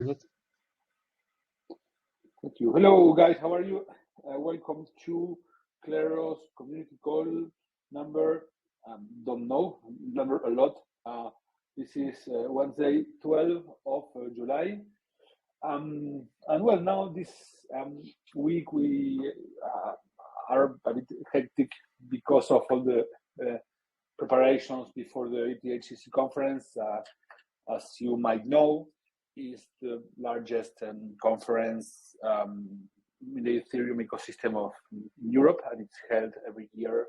Thank you. Hello, guys. How are you? Welcome to Kleros community call number. Don't know number a lot. This is Wednesday, 12th of July. And well, now this week we are a bit hectic because of all the preparations before the ETHCC conference. As you might know, is the largest conference in the Ethereum ecosystem of Europe, and it's held every year.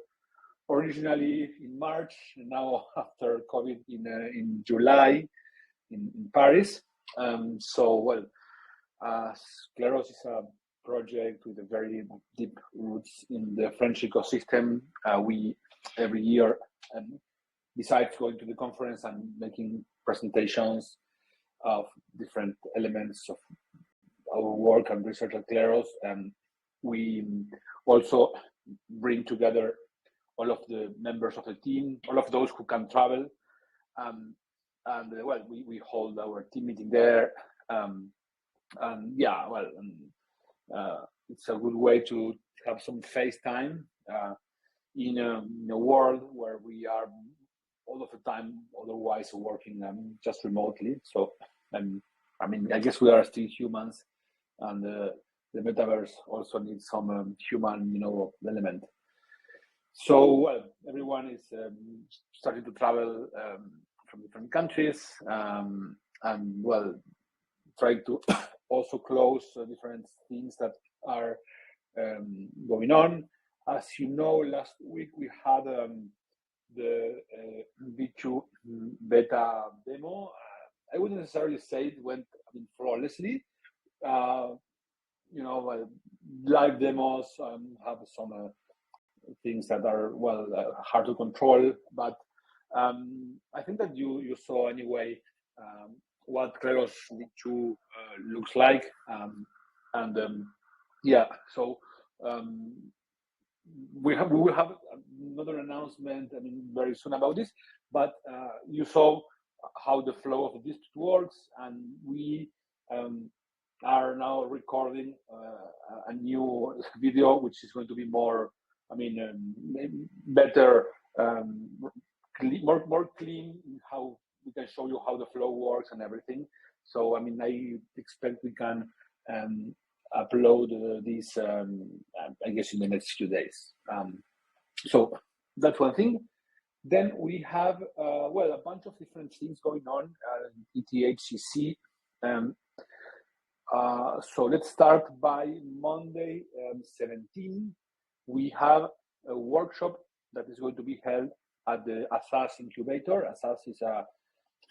Originally in March, and now after COVID in July in Paris. Well, Kleros is a project with a very deep roots in the French ecosystem. We every year besides going to the conference and making presentations of different elements of our work and research at Kleros, we also bring together all of the members of the team, all of those who can travel, well, we hold our team meeting there, yeah, well, it's a good way to have some face time in a world where we are all of the time otherwise working just remotely. So I mean, I guess we are still humans, and the metaverse also needs some human, element. So well, everyone is starting to travel from different countries, and well, trying to also close different things that are going on. As you know, last week we had the V2 beta demo. I wouldn't necessarily say it went flawlessly. Live demos have some things that are hard to control, but I think that you saw anyway what Kleros V2 looks like, yeah. So we will have another announcement very soon about this, but you saw how the flow of the dispute works, and we are now recording a new video which is going to be more better, more clean, how we can show you how the flow works and everything. So I expect we can upload this I guess in the next few days. So that's one thing. Then we have a bunch of different things going on ETHCC. So let's start by Monday, 17. We have a workshop that is going to be held at the Assas incubator. Assas is a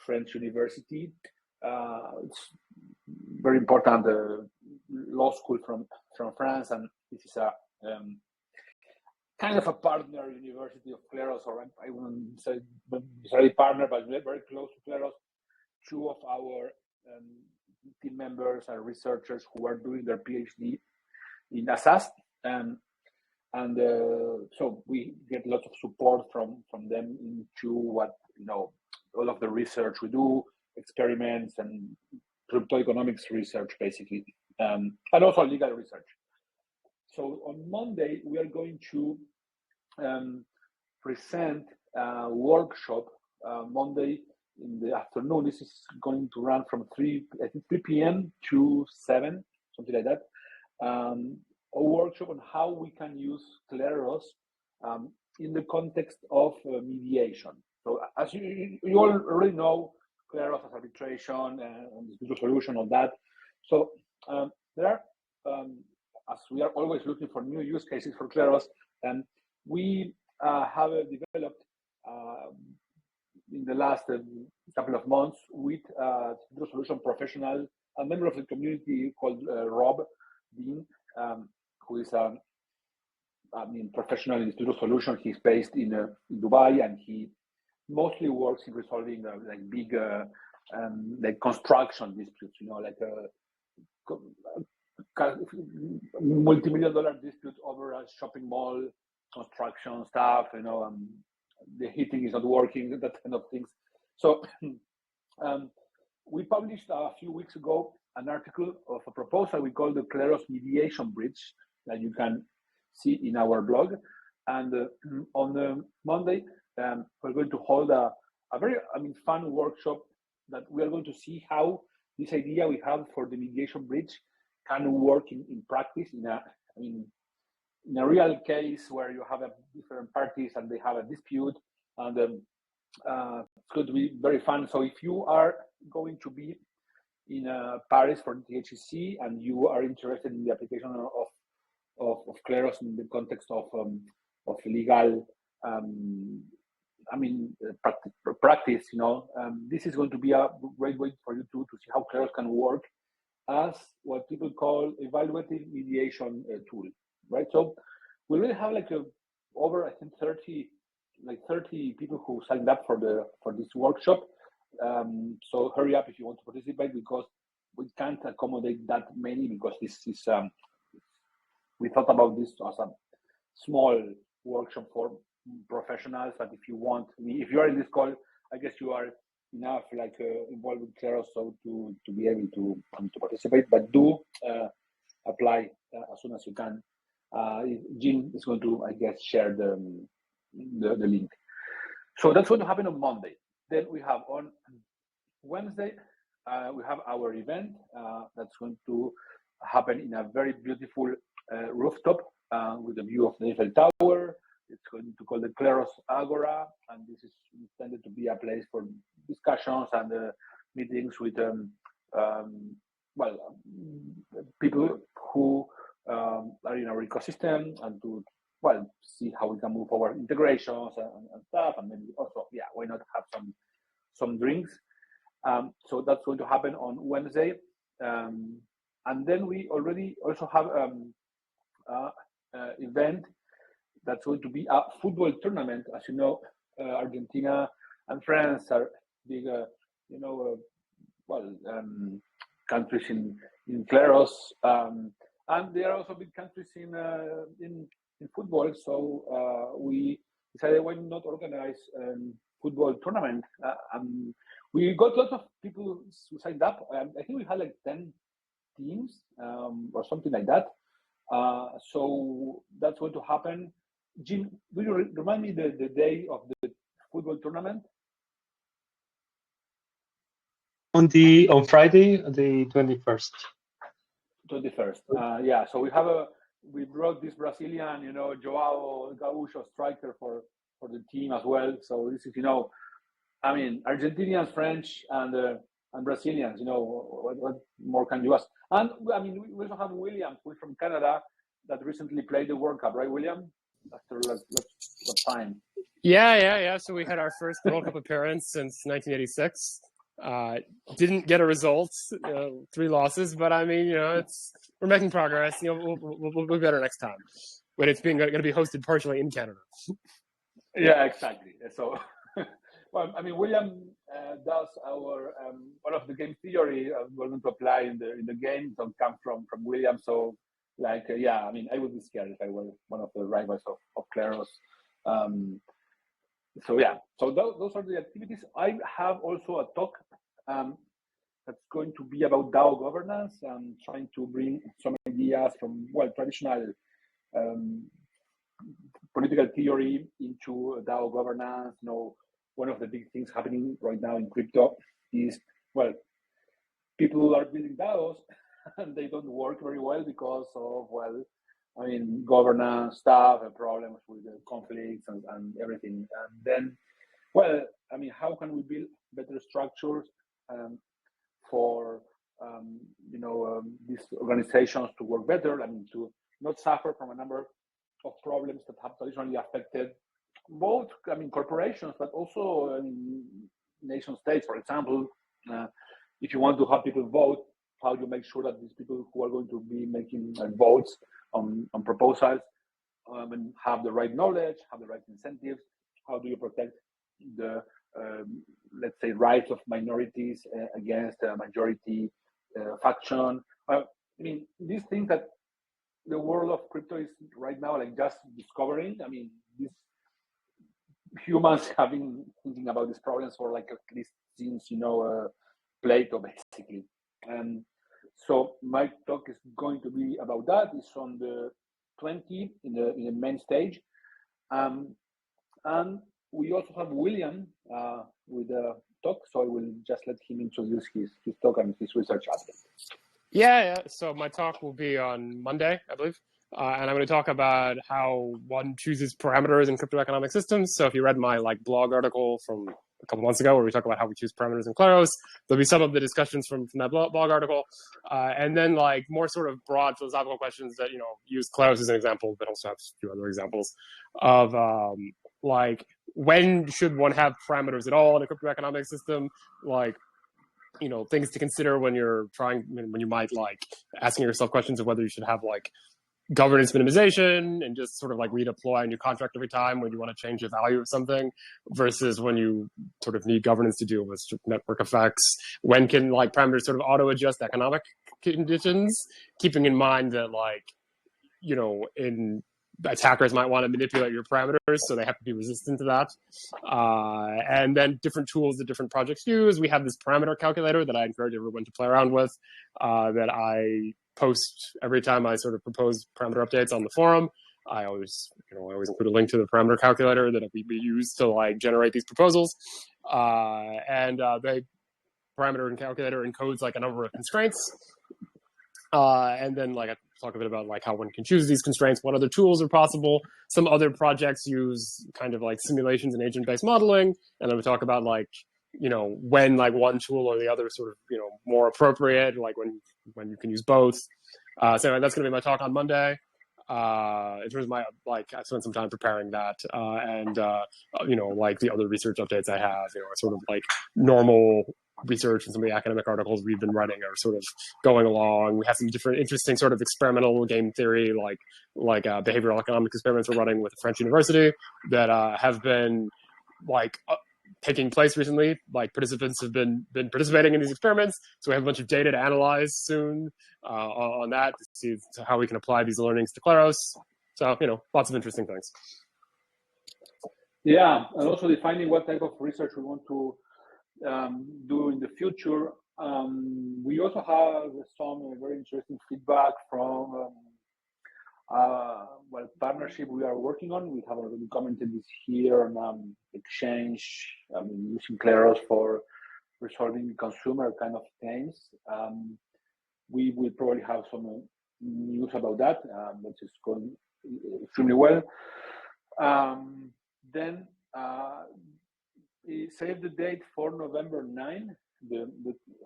French university. It's very important law school from France, and this is a kind of a partner university of Kleros, or I wouldn't say necessarily partner, but very close to Kleros. Two of our team members are researchers who are doing their PhD in Assas, and so we get lots of support from them into what all of the research we do, experiments and crypto economics research basically, and also legal research. So on Monday we are going to present a workshop Monday in the afternoon. This is going to run from 3 p.m. to 7, something like that. A workshop on how we can use Kleros in the context of mediation. So as you all already know, Kleros has arbitration and dispute resolution, all that. So there are, as we are always looking for new use cases for Kleros, and we have developed in the last couple of months with a dispute resolution professional, a member of the community called Rob Dean, who is a professional in dispute resolution. He's based in Dubai, and he mostly works in resolving big construction disputes, multi-million-dollar dispute over a shopping mall, construction stuff, the heating is not working, that kind of things. So we published a few weeks ago an article of a proposal we call the Kleros mediation bridge that you can see in our blog. And on Monday, we're going to hold a very, fun workshop that we are going to see how this idea we have for the mediation bridge can work in practice in a real case where you have different parties and they have a dispute, and it's going to be very fun. So if you are going to be in Paris for the HEC and you are interested in the application of Kleros in the context of legal, practice, this is going to be a great way for you to see how Kleros can work as what people call evaluative mediation tool, right? So we really have over, I think, 30 people who signed up for this workshop. So hurry up if you want to participate, because we can't accommodate that many, because this is we thought about this as a small workshop for professionals. But if you are in this call, I guess you are enough involved with Kleros so to be able to participate. But do apply as soon as you can. Jim is going to, I guess, share the link. So that's going to happen on Monday. Then we have on Wednesday, we have our event that's going to happen in a very beautiful rooftop with a view of the Eiffel Tower. It's going to call the Kleros Agora, and this is intended to be a place for discussions and meetings with people who are in our ecosystem, and to see how we can move forward integrations and stuff, and then also why not have some drinks. So that's going to happen on Wednesday, and then we already also have event that's going to be a football tournament. As you know, Argentina and France are big countries in Kleros, and they are also big countries in football. So we decided, why not organize football tournament? We got lots of people who signed up. I think we had 10 teams or something like that. So that's going to happen. Jim, will you remind me the day of the football tournament? On Friday, the 21st. 21st. Yeah. So we brought this Brazilian, Joao Gaúcho striker for the team as well. So this is, Argentinians, French, and Brazilians. What more can you ask? And we also have William, who's from Canada, that recently played the World Cup, right, William? After what time? Yeah. So we had our first World Cup appearance since 1986. Didn't get a result, 3 losses, but we're making progress. We'll be better next time when it's going to be hosted partially in Canada. Yeah, exactly. So, William does our one of the game theory we're going to apply in the game. Don't come from William. So, I would be scared if I were one of the rivals of Kleros. So those are the activities. I have also a talk that's going to be about DAO governance and trying to bring some ideas from traditional political theory into DAO governance. One of the big things happening right now in crypto is people are building DAOs and they don't work very well because of governance stuff and problems with the conflicts and everything. And then, how can we build better structures for these organizations to work better? To not suffer from a number of problems that have traditionally affected both corporations, but also nation states. For example, if you want to have people vote, how do you make sure that these people who are going to be making votes on proposals have the right knowledge, have the right incentives? How do you protect the let's say rights of minorities against a majority faction? These things that the world of crypto is right now just discovering. These humans have been thinking about these problems for at least since Plato, basically. So my talk is going to be about that. It's on the 20 in the main stage. And we also have William with a talk, so I will just let him introduce his talk and his research aspect. Yeah. So my talk will be on Monday, I believe. And I'm going to talk about how one chooses parameters in crypto economic systems. So if you read my blog article from a couple months ago where we talk about how we choose parameters in Kleros, there'll be some of the discussions from that blog article. And then more sort of broad philosophical questions that, use Kleros as an example, but also have a few other examples of when should one have parameters at all in a crypto economic system? Things to consider when you might asking yourself questions of whether you should have governance minimization and just sort of redeploy a new contract every time when you want to change the value of something, versus when you sort of need governance to deal with network effects. When can parameters sort of auto adjust economic conditions, keeping in mind that attackers might want to manipulate your parameters, so they have to be resistant to that. And then different tools that different projects use. We have this parameter calculator that I encourage everyone to play around with, that I post every time I sort of propose parameter updates on the forum. I always include a link to the parameter calculator that we use to generate these proposals. The parameter calculator encodes a number of constraints. And then I talk a bit about how one can choose these constraints, what other tools are possible. Some other projects use kind of simulations and agent-based modeling. And then we talk about when one tool or the other sort of, more appropriate, when you can use both. So that's going to be my talk on Monday. In terms of my, I spent some time preparing that, and the other research updates I have, are sort of normal research, and some of the academic articles we've been writing are sort of going along. We have some different interesting sort of experimental game theory, behavioral economic experiments we're running with a French university that have been taking place recently. Participants have been participating in these experiments, so we have a bunch of data to analyze soon on that to see how we can apply these learnings to Kleros. So lots of interesting things. Yeah, and also defining what type of research we want to do in the future. We also have some very interesting feedback from partnership we are working on. We have already commented this here on Exchange, using Kleros for resolving consumer kind of claims. We will probably have some news about that, which is going extremely well. Then save the date for November 9.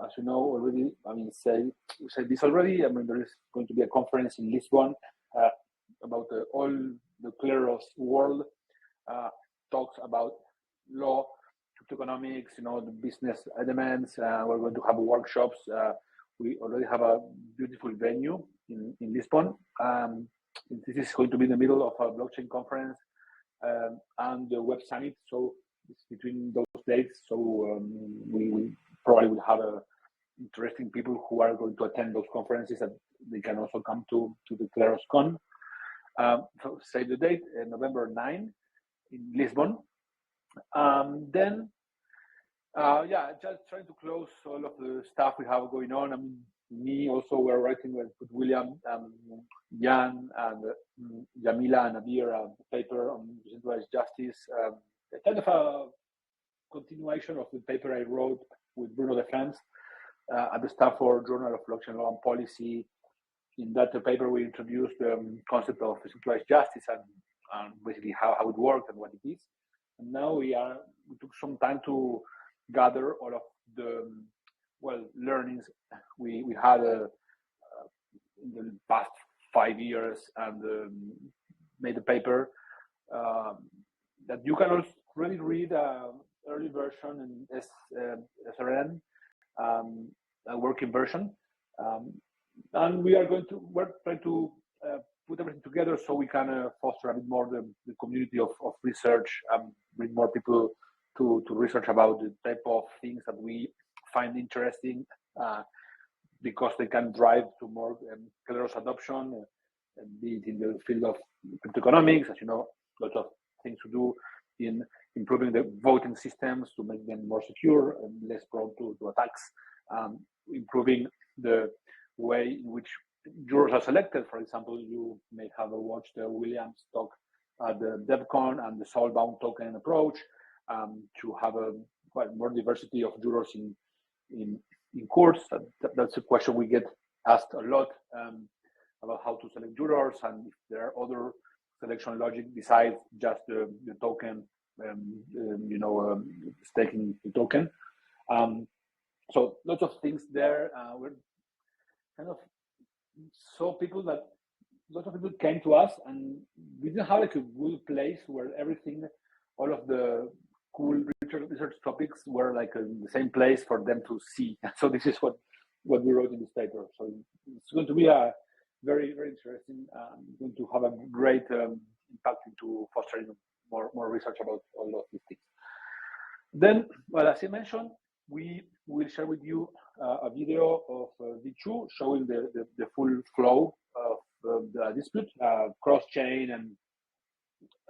As you know already, we said this already. There is going to be a conference in Lisbon about all the Kleros world, talks about law, economics, the business elements. We're going to have workshops. We already have a beautiful venue in Lisbon. This is going to be in the middle of a blockchain conference and the Web Summit. So it's between those dates. So we probably will have interesting people who are going to attend those conferences, and they can also come to the KlerosCon. So save the date, November 9 in Lisbon. Then, just trying to close all of the stuff we have going on. Me also, we're writing with William, Jan, and Jamila and Abir a paper on decentralized justice, kind of a continuation of the paper I wrote with Bruno Defense at the Stanford Journal of Blockchain Law and Policy. In that paper, we introduced the concept of decentralized justice and basically how it works and what it is. And now we took some time to gather all of the learnings we had in the past 5 years, and made a paper that you can already read early version in SRN, a working version, and we're trying to put everything together so we can foster a bit more the community of research, bring more people to research about the type of things that we find interesting, because they can drive to more Kleros adoption, be it in the field of cryptoeconomics, as you know, lots of things to do in improving the voting systems to make them more secure and less prone to attacks, improving the way in which jurors are selected. For example, you may have watched Williams talk at the DevCon and the soulbound token approach to have a more diversity of jurors in courts. That's a question we get asked a lot about how to select jurors and if there are other selection logic besides just the token, staking the token. So lots of things there. We're kind of saw lots of people came to us, and we didn't have like a good place where all of the cool research topics were like in the same place for them to see. So this is what we wrote in this paper. So it's going to be a very, very interesting, going to have a great impact into fostering more research about all of these things. Then, well, as I mentioned, we will share with you a video of V2 showing the full flow of the dispute, cross-chain and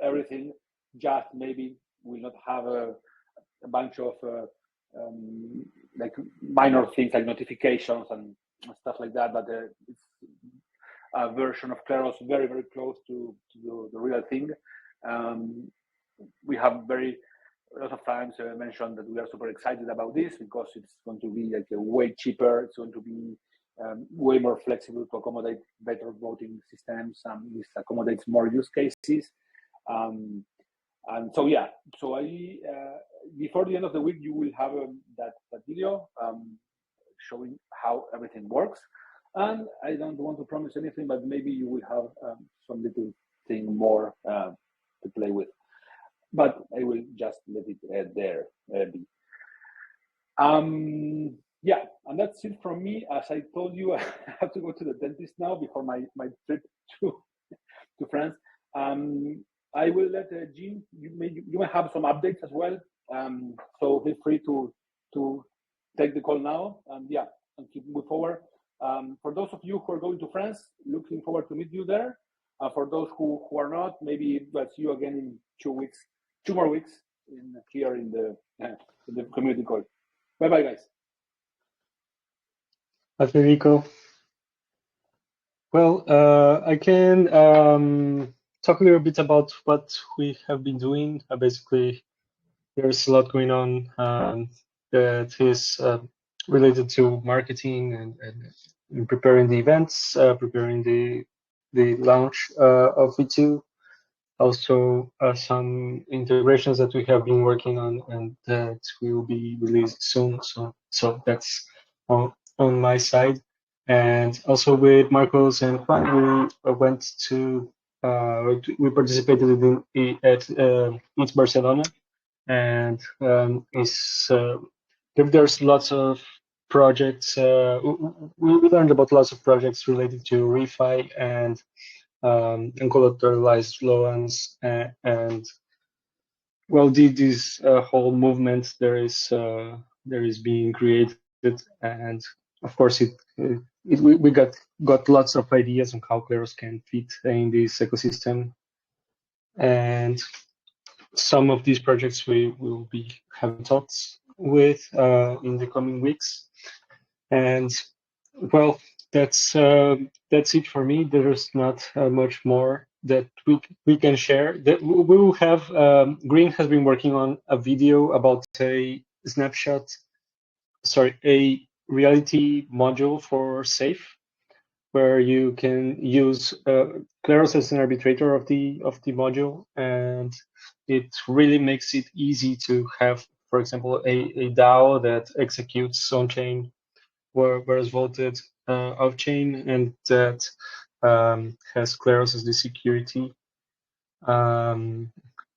everything. Just maybe we'll not have a bunch of like minor things like notifications and stuff like that, but it's a version of Kleros very, very close to the real thing. We have a lot of times mentioned that we are super excited about this because it's going to be like way cheaper. It's going to be way more flexible to accommodate better voting systems. This accommodates more use cases. And so, yeah, so before the end of the week, you will have that video showing how everything works. And I don't want to promise anything, but maybe you will have some little thing more to play with. But I will just let it there be. Yeah, and that's it from me. As I told you, I have to go to the dentist now before my trip to France. I will let Jean, you may have some updates as well. So feel free to take the call now. Yeah, and keep moving forward. For those of you who are going to France, looking forward to meet you there. For those who are not, maybe we'll see you again in 2 weeks, 2 more weeks here in the community call. Bye-bye, guys. Hi, Federico. Well, I can talk a little bit about what we have been doing. Basically, there's a lot going on that is related to marketing and preparing the events, preparing the launch of V2. Also, some integrations that we have been working on and that will be released soon. So that's on my side. And also with Marcos and Juan, we went to we participated at ETH Barcelona, and there's lots of projects. We learned about lots of projects related to refi and uncollateralized loans, and well, this whole movement there is being created, and of course we got lots of ideas on how Kleros can fit in this ecosystem, and some of these projects we will be having talks with in the coming weeks. And well, that's it for me. There's not much more that we can share. That we will have. Green has been working on a video about a reality module for Safe, where you can use Kleros as an arbitrator of the module, and it really makes it easy to have, for example, a DAO that executes on chain whereas voted off chain, and that has Kleros as the security,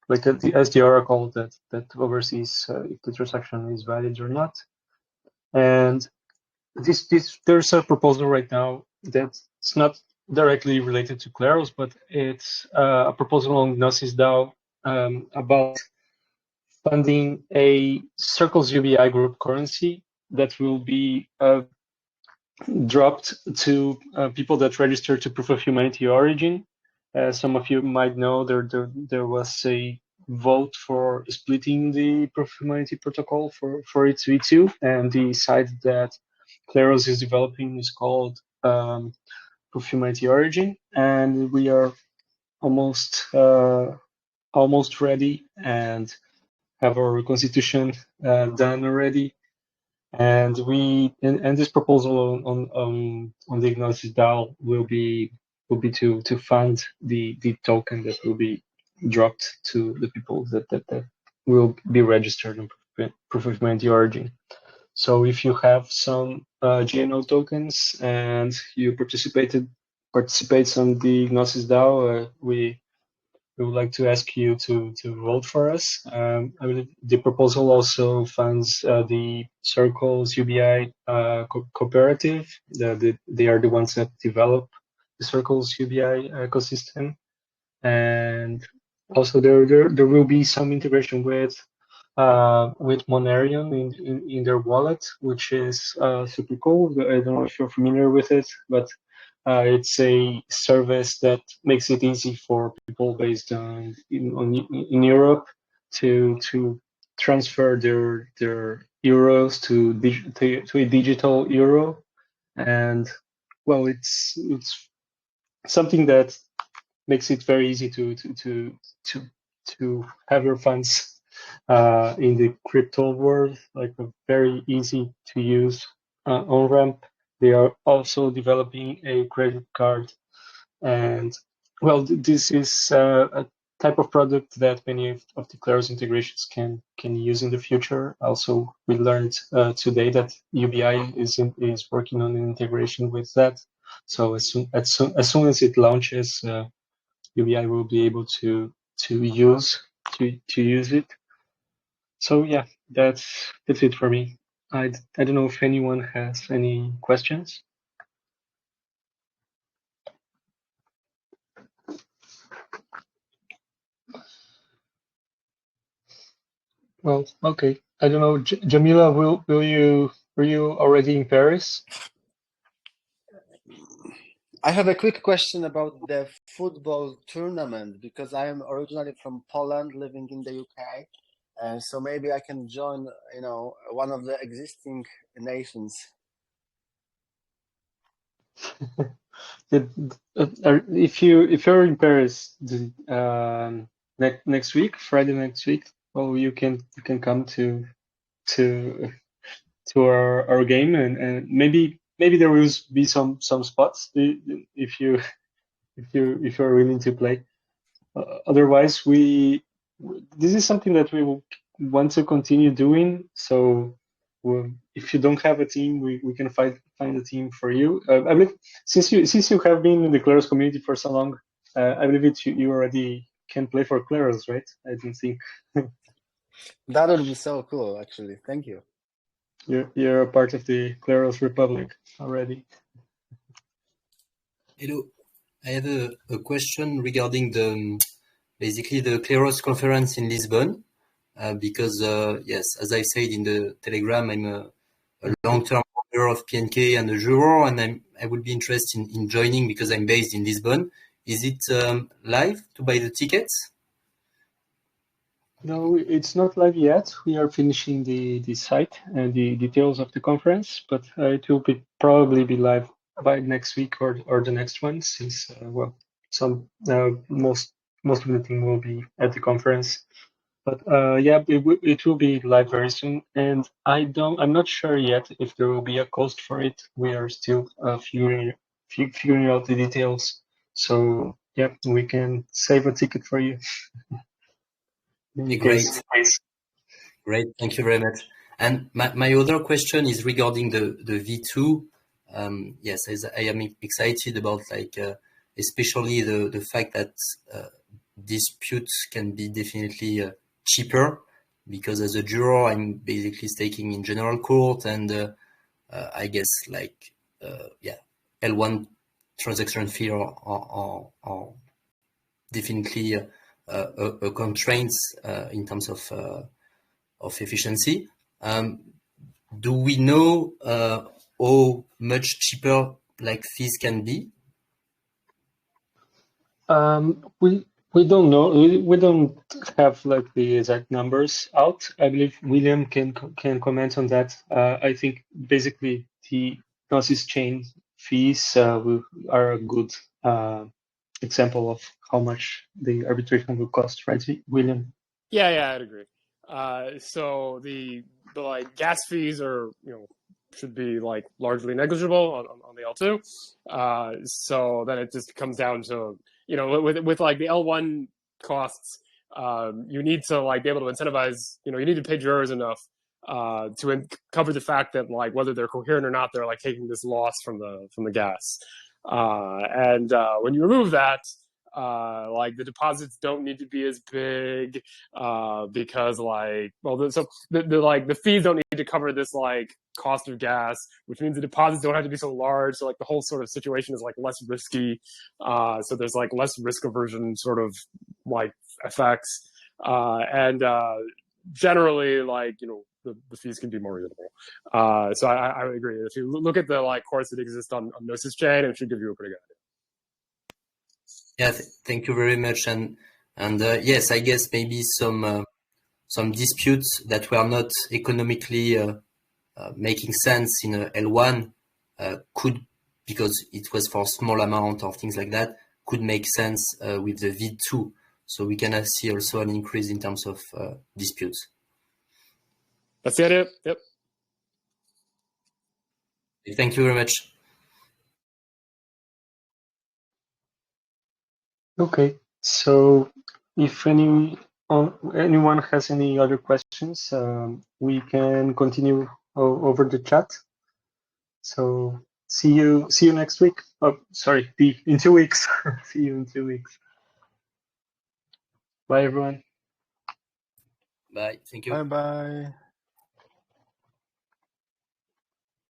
like as the oracle that oversees if the transaction is valid or not. And there's a proposal right now that's not directly related to Kleros, but it's a proposal on Gnosis DAO about funding a Circles UBI group currency that will be dropped to people that register to Proof of Humanity Origin. Some of you might know there was a vote for splitting the Proof of Humanity protocol for its V2, and the site that Kleros is developing is called proof of humanity origin, and we are almost ready and have our constitution done already. And this proposal on the Gnosis DAO will be to fund the token that will be dropped to the people that will be registered in proof of humanity origin. So if you have some GNO tokens and you participates on the Gnosis DAO, we would like to ask you to vote for us. I believe the proposal also funds the Circles UBI cooperative. They are the ones that develop the Circles UBI ecosystem, and also there will be some integration with Monerion in their wallet, which is super cool. I don't know if you're familiar with it, but it's a service that makes it easy for people based in Europe to transfer their euros to a digital euro, and well, it's something that makes it very easy to have your funds in the crypto world, like a very easy to use on ramp. They are also developing a credit card, and well, this is a type of product that many of the Kleros integrations can use in the future. Also, we learned today that UBI is working on an integration with that. So as soon as it launches, UBI will be able to use it. So yeah, that's it for me. I don't know if anyone has any questions. Well, okay. I don't know, Jamila, were you already in Paris? I have a quick question about the football tournament, because I am originally from Poland, living in the UK, and so maybe I can join, one of the existing nations. If you're in Paris next week, Friday next week, well, you can come to our game, and maybe there will be some spots if you're willing to play. Otherwise, this is something that we will want to continue doing. So if you don't have a team, we can find a team for you. I believe since you have been in the Kleros community for so long, I believe you already can play for Kleros, right? I don't think. That would be so cool, actually. Thank you. You're a part of the Kleros Republic already. Hello, I have a question regarding basically the Kleros conference in Lisbon, because yes, as I said in the Telegram, I'm a long-term member of PNK and a juror, and I would be interested in joining because I'm based in Lisbon. Is it live to buy the tickets? No, it's not live yet. We are finishing the site and the details of the conference, but it will probably be live by next week or the next one, since well, most of the team will be at the conference. But yeah, it will be live very soon, and I'm not sure yet if there will be a cost for it. We are still figuring out the details. So yeah, we can save a ticket for you. Great. Great, thank you very much. And my other question is regarding the V2. Yes, I am excited about especially the fact that disputes can be definitely cheaper, because as a juror I'm basically staking in general court, and I guess L1 transaction fee are definitely a constraint in terms of efficiency. Do we know how much cheaper fees can be? We don't know. We don't have the exact numbers out. I believe William can comment on that. I think basically the Gnosis chain fees are a good example of how much the arbitration will cost, right, William? Yeah, I'd agree. So the like gas fees are, should be like largely negligible on the L2. So then it just comes down to, with like the L1 costs, you need to like be able to incentivize, you need to pay jurors enough to cover the fact that like whether they're coherent or not, they're like taking this loss from the gas. And when you remove that, like the deposits don't need to be as big because like, well, so the fees don't need to cover this like cost of gas, which means the deposits don't have to be so large. So like the whole sort of situation is like less risky. So there's like less risk aversion sort of like effects. And generally like, the fees can be more reasonable. So I would agree. If you look at the like course that exists on Gnosis chain, it should give you a pretty good idea. Yeah, thank you very much. And yes, I guess maybe some disputes that were not economically making sense in a L1 could, because it was for small amount or things like that, could make sense with the V2. So we can see also an increase in terms of disputes. That's the idea. Yep. Thank you very much. Okay, so if anyone has any other questions, we can continue over the chat. So see you next week. Oh, sorry, in 2 weeks. See you in 2 weeks. Bye, everyone. Bye. Thank you. Bye bye.